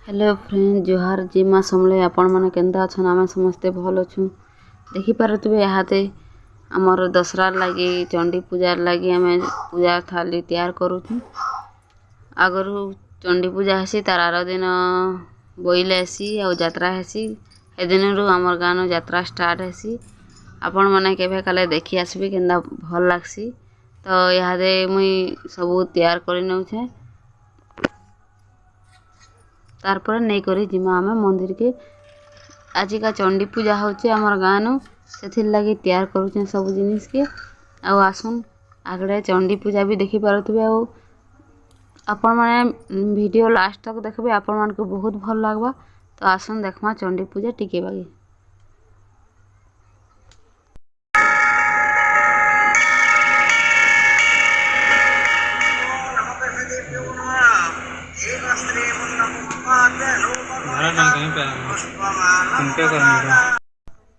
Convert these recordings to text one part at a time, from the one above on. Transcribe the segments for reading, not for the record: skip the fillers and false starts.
Hello friend जोहार जिमा समले आपण माने केंदा अछन आमे समस्ते भल अछु देखि पारुतबे याते हमर दसरा लागी चंडी पूजा लागी आमे पूजा थाली तैयार करूछु आगरु चंडी पूजा हेसी तार आरो दिन बोइले हेसी आ यात्रा हेसी ए दिनरु हमर गानो यात्रा स्टार्ट हेसी आपण माने केबे काले देखि आसबे केंदा भल लागसी तो यादे मुई सब तैयार करि नउ छे तारपर नहीं करी जिमा आमे मंदिर के आज का चंडी पूजा होचे हमर गानो सेथिर लागी तैयार करूचे सब जिनिस के आ आसुन आगड़े चंडी पूजा भी देखि पारुतबे आ आपण माने वीडियो लास्ट तक देखबे आपण मान को बहुत भल लागबा तो आसुन देखमा चंडी पूजा टिके बागी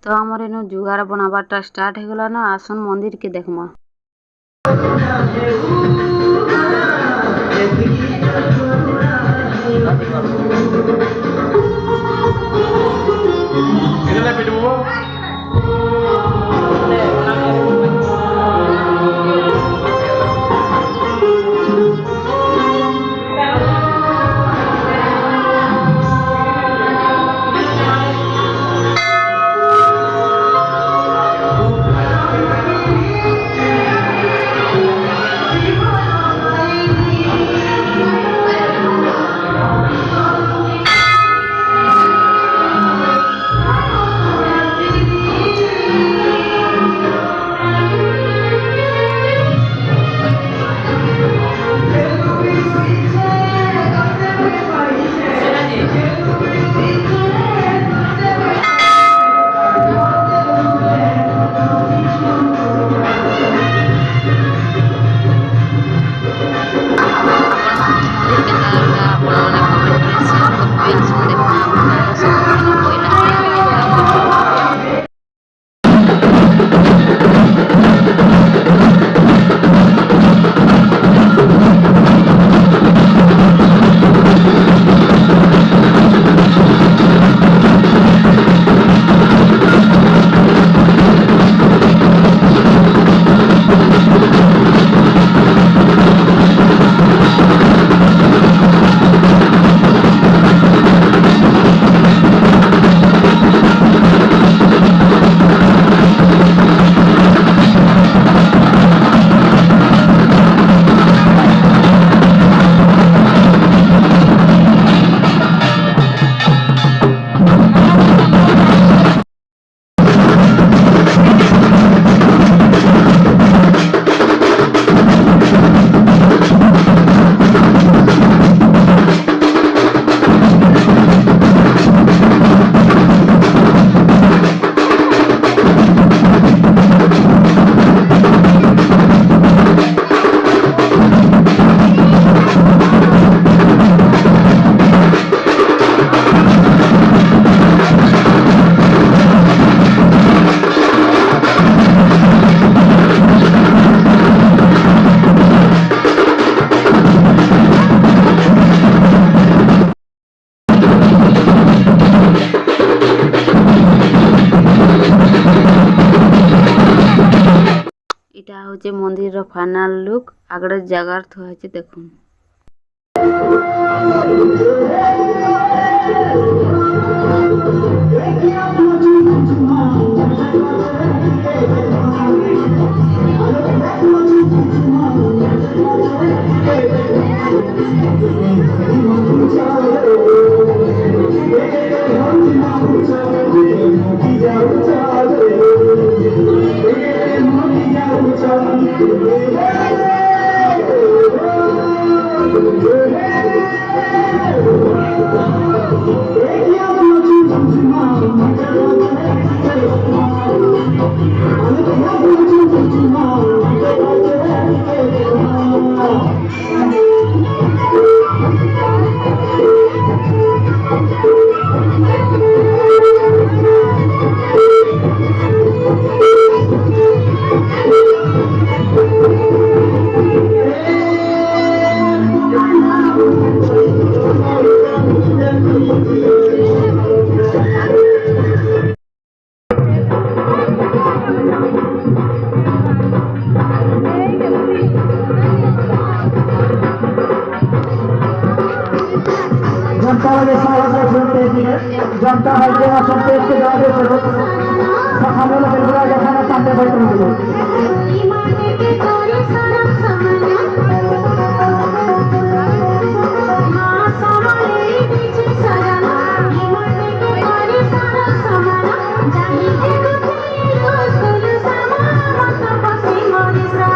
तो हमारे नो जुगार बनाबाटा स्टार्ट हो गला ना आसन मंदिर के देखमा इटा होचे मंदिर रो फाइनल लुक आगड़े जगार थो है देखुन दीपावली साहब सुनते हैं जनता है के सुनते के जाने करो सखाने लगे बुरा जखाना तांडे बैठ रहे ईमान के तोरे सारा समाना मां समाले बीच सजना ईमान के तोरे सारा समाना जाही के दोस्त समा मत बसे मोरे सा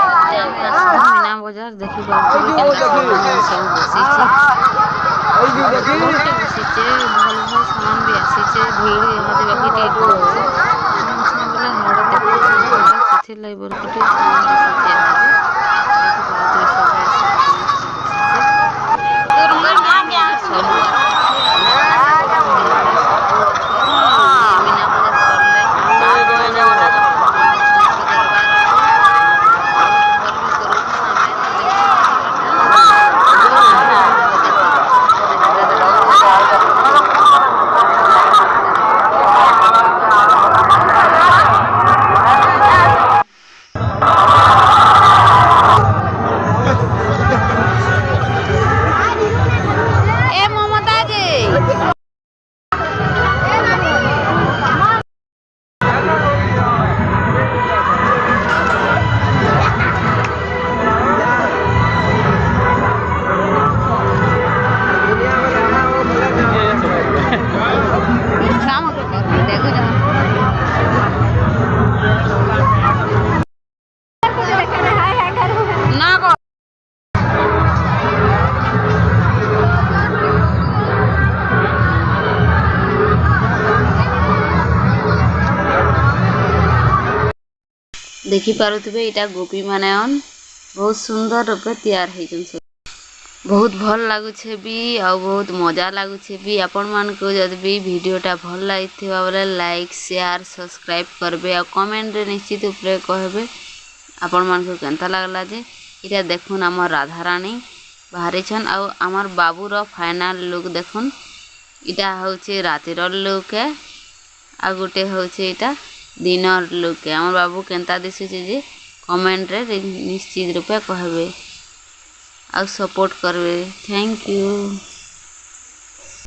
मीना बजार देखी बसीचे भल भल सामान भी आसीचे भीड़ यहाँ बाकी से लाइबर कटे देखी पारुथिबे इटा गोपी माने बहुत सुंदर रूपे तैयार होइछन बहुत भल लागुछे भी आ बहुत मजा लागुछे भी आपण मान को जद भी वीडियोटा भल लागिथिबा बोले लाइक शेयर सब्सक्राइब करबे आ कमेंट रे निश्चित ऊपर कहबे आपण मान को केनता लागला जे इटा देखुन हमर राधा रानी बाहरे छन आ हमर बाबू रो फाइनल लुक देखुन इटा होचे रातिर लुक है आ गुटे होचे इटा दिनर लुक है हमर बाबू केनता दिसुचे जे कमेंट रे निश्चित रूपे कहबे आ सपोर्ट करबे। Thank you.